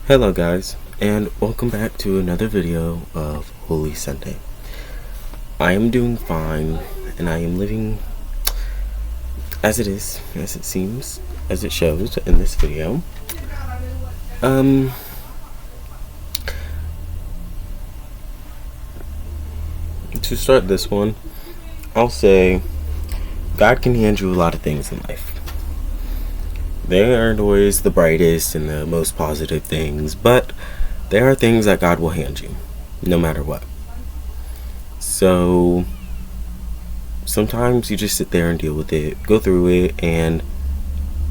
Hello guys, and welcome back to another video of Holy Sunday. I am doing fine, and I am living as it is, as it seems, as it shows in this video. To start this one, I'll say God can hand you a lot of things in life. They aren't always the brightest and the most positive things, but there are things that God will hand you, no matter what. So sometimes you just sit there and deal with it, go through it, and,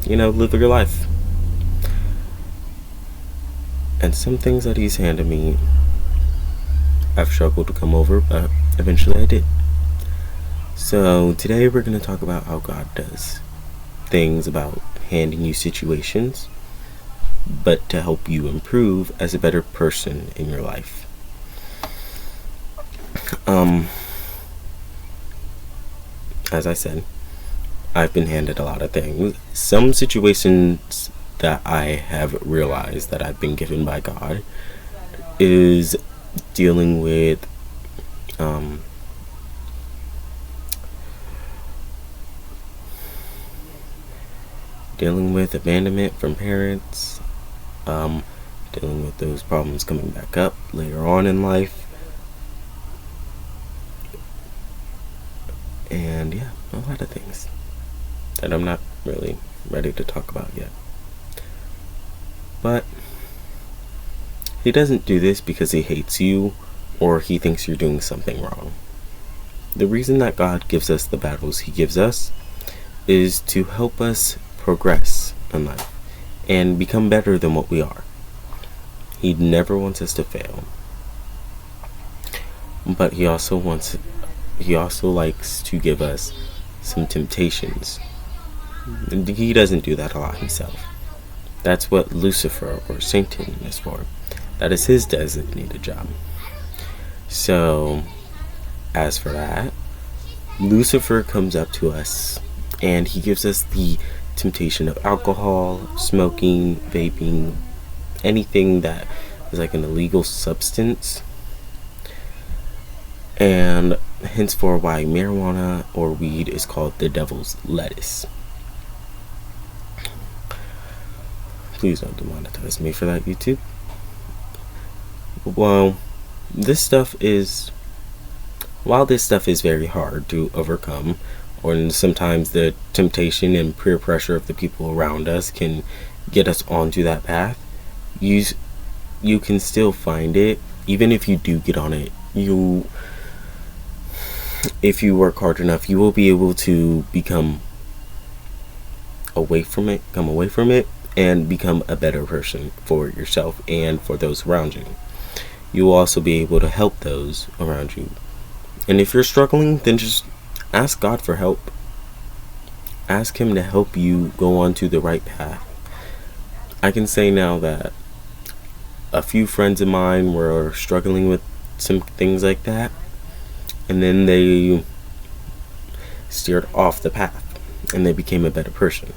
live your life. And some things that He's handed me, I've struggled to come over, but eventually I did. So today we're going to talk about how God does things about handing you situations, but to help you improve as a better person in your life. As I said, I've been handed a lot of things. Some situations that I have realized that I've been given by God is dealing with abandonment from parents, dealing with those problems coming back up later on in life, and a lot of things that I'm not really ready to talk about yet. But He doesn't do this because He hates you or He thinks you're doing something wrong. The reason that God gives us the battles He gives us is to help us progress in life and become better than what we are. He never wants us to fail, but He also likes to give us some temptations. He doesn't do that a lot Himself. That's what Lucifer or Satan is for. That is his designated job. So as for that, Lucifer comes up to us and he gives us the temptation of alcohol, smoking, vaping, anything that is like an illegal substance, and henceforth why marijuana or weed is called the devil's lettuce. Please don't demonetize me for that, YouTube. While this stuff is very hard to overcome, or sometimes the temptation and peer pressure of the people around us can get us onto that path, you can still find it. Even if you do get on it, if you work hard enough, you will be able to come away from it and become a better person for yourself and for those around you. You will also be able to help those around you. And if you're struggling, then just ask God for help. Ask Him to help you go onto the right path. I can say now that a few friends of mine were struggling with some things like that, and then they steered off the path and they became a better person.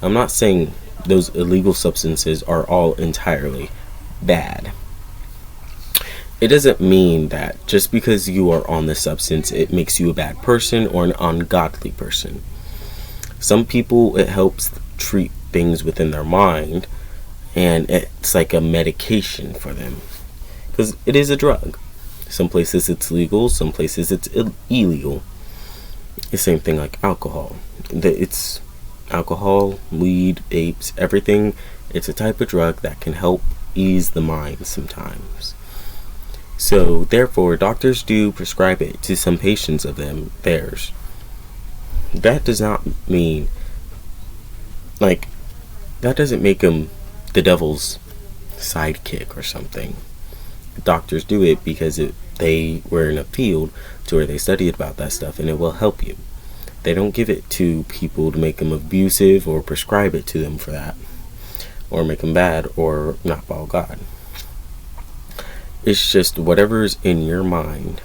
I'm not saying those illegal substances are all entirely bad. It doesn't mean that just because you are on the substance, it makes you a bad person or an ungodly person. Some people, it helps treat things within their mind, and it's like a medication for them, because it is a drug. Some places it's legal, some places it's illegal. The same thing like alcohol. It's alcohol, weed, vapes, everything. It's a type of drug that can help ease the mind sometimes. So therefore, doctors do prescribe it to some patients of theirs. That does not mean, that doesn't make them the devil's sidekick or something. Doctors do it because they were in a field to where they studied about that stuff, and it will help you. They don't give it to people to make them abusive or prescribe it to them for that, or make them bad or not follow God. It's just whatever's in your mind,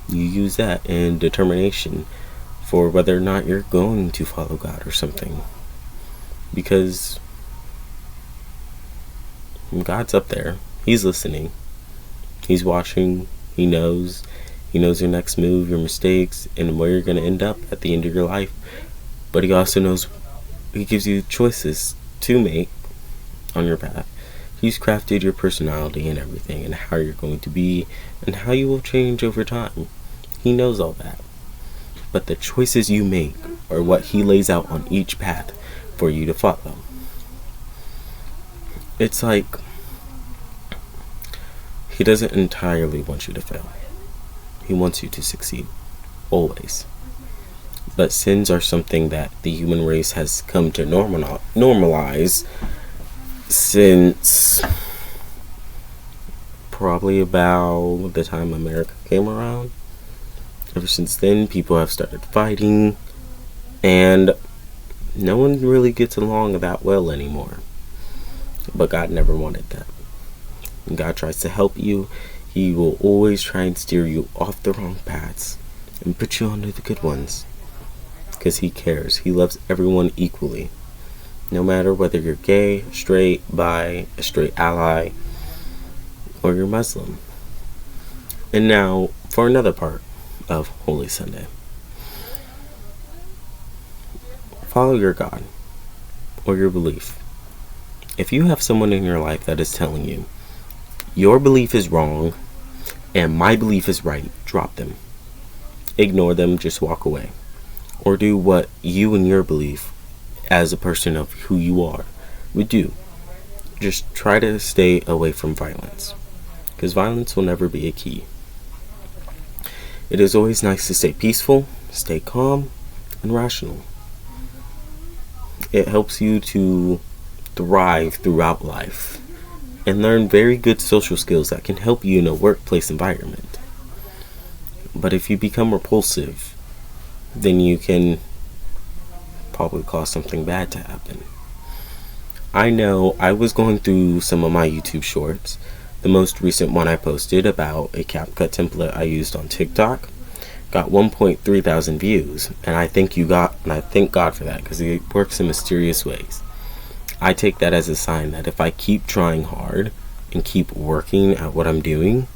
you use that in determination for whether or not you're going to follow God or something. Because God's up there. He's listening. He's watching. He knows. He knows your next move, your mistakes, and where you're going to end up at the end of your life. But he also knows, he gives you choices to make on your path. He's crafted your personality and everything, and how you're going to be, and how you will change over time. He knows all that. But the choices you make are what he lays out on each path for you to follow. It's like he doesn't entirely want you to fail. He wants you to succeed. Always. But sins are something that the human race has come to normalize since probably about the time America came around. Ever since then, people have started fighting, and no one really gets along that well anymore. But God never wanted that. When God tries to help you, he will always try and steer you off the wrong paths and put you onto the good ones. Because he cares. He loves everyone equally. No matter whether you're gay, straight, bi, a straight ally, or you're Muslim. And now, for another part of Holy Sunday. Follow your God or your belief. If you have someone in your life that is telling you your belief is wrong and my belief is right, drop them. Ignore them, just walk away. Or do what you and your belief as a person of who you are would do. Just try to stay away from violence, because violence will never be a key. It is always nice to stay peaceful, stay calm, and rational. It helps you to thrive throughout life and learn very good social skills that can help you in a workplace environment. But if you become repulsive, then you can probably cause something bad to happen. I know I was going through some of my YouTube shorts. The most recent one I posted about a CapCut template I used on TikTok got 1.3 thousand views, and I thank God for that, because it works in mysterious ways. I take that as a sign that if I keep trying hard and keep working at what I'm doing,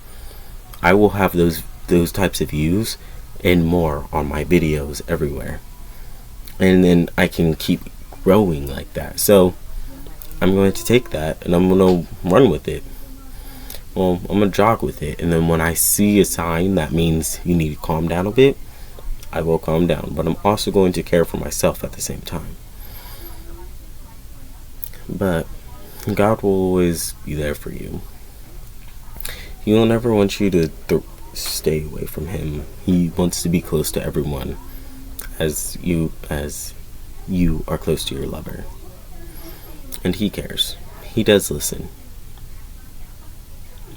I will have those types of views and more on my videos everywhere, and then I can keep growing like that. So I'm going to take that and I'm going to run with it. Well, I'm going to jog with it, and then when I see a sign that means you need to calm down a bit, I will calm down. But I'm also going to care for myself at the same time. But God will always be there for you. He will never want you to stay away from him. He wants to be close to everyone as you are close to your lover. And he cares. He does listen.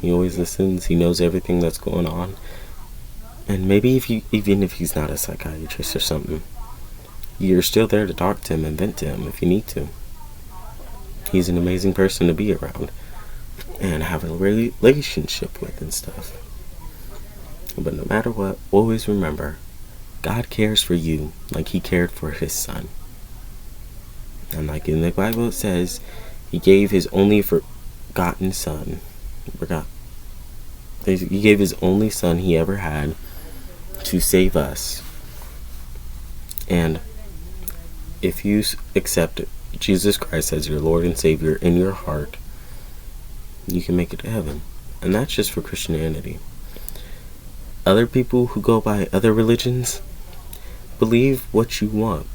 He always listens. He knows everything that's going on. And maybe even if he's not a psychiatrist or something, you're still there to talk to him and vent to him if you need to. He's an amazing person to be around and have a relationship with and stuff. But no matter what, always remember, God cares for you like he cared for his son. And like in the Bible it says, he gave his only forgotten son. He gave his only son he ever had to save us. And if you accept Jesus Christ as your Lord and Savior in your heart, you can make it to heaven. And that's just for Christianity. Other people who go by other religions, believe what you want.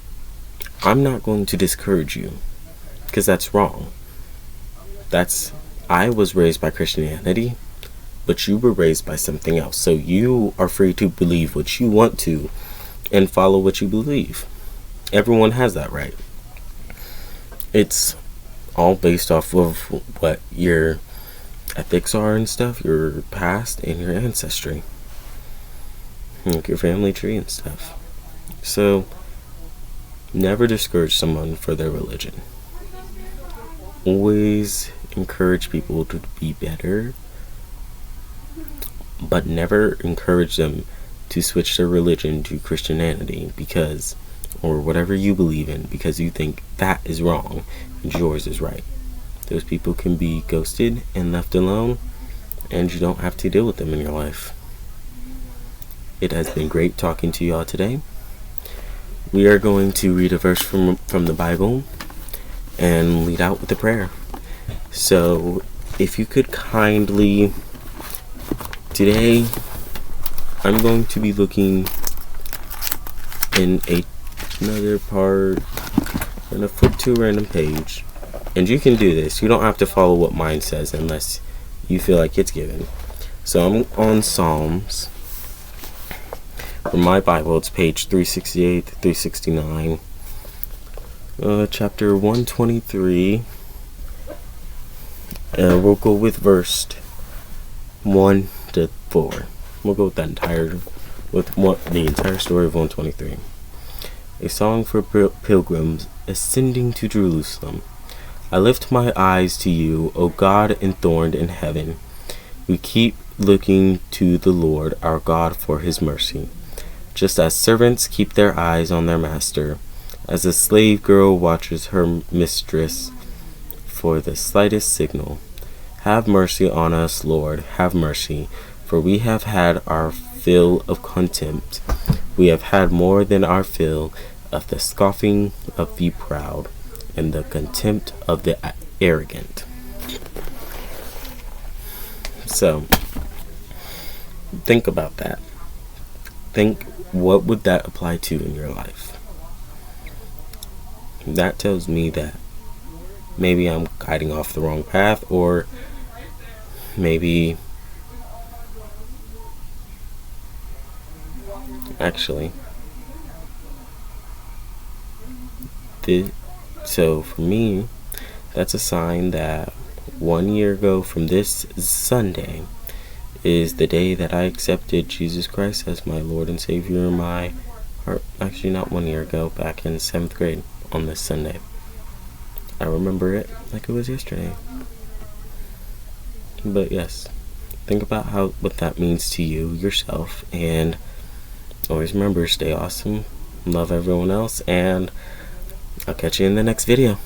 I'm not going to discourage you, because that's wrong. I was raised by Christianity, but you were raised by something else. So you are free to believe what you want to and follow what you believe. Everyone has that right. It's all based off of what your ethics are and stuff, your past and your ancestry, like your family tree and stuff. So never discourage someone for their religion. Always encourage people to be better, but never encourage them to switch their religion to Christianity or whatever you believe in, because you think that is wrong and yours is right. Those people can be ghosted and left alone, and you don't have to deal with them in your life. It has been great talking to y'all today. We are going to read a verse from the Bible and lead out with a prayer. So, if you could kindly, today, I'm going to be looking in another part. I'm going to flip to a random page. And you can do this. You don't have to follow what mine says unless you feel like it's given. So I'm on Psalms. For my Bible, it's page 368 to 369. Chapter 123. We'll go with verse 1 to 4. We'll go with the entire story of 123. A song for pilgrims ascending to Jerusalem. I lift my eyes to you, O God enthroned in heaven. We keep looking to the Lord our God for his mercy. Just as servants keep their eyes on their master, as a slave girl watches her mistress for the slightest signal. Have mercy on us, Lord, have mercy, for we have had our fill of contempt. We have had more than our fill of the scoffing of the proud and the contempt of the arrogant. So, think about that. Think, what would that apply to in your life? That tells me that maybe I'm guiding off the wrong path, or maybe actually so for me, that's a sign that 1 year ago from this Sunday is the day that I accepted Jesus Christ as my Lord and Savior in my heart. Actually, not 1 year ago, back in 7th grade on this Sunday. I remember it like it was yesterday. But yes, think about what that means to you, yourself, and always remember, stay awesome, love everyone else, and I'll catch you in the next video.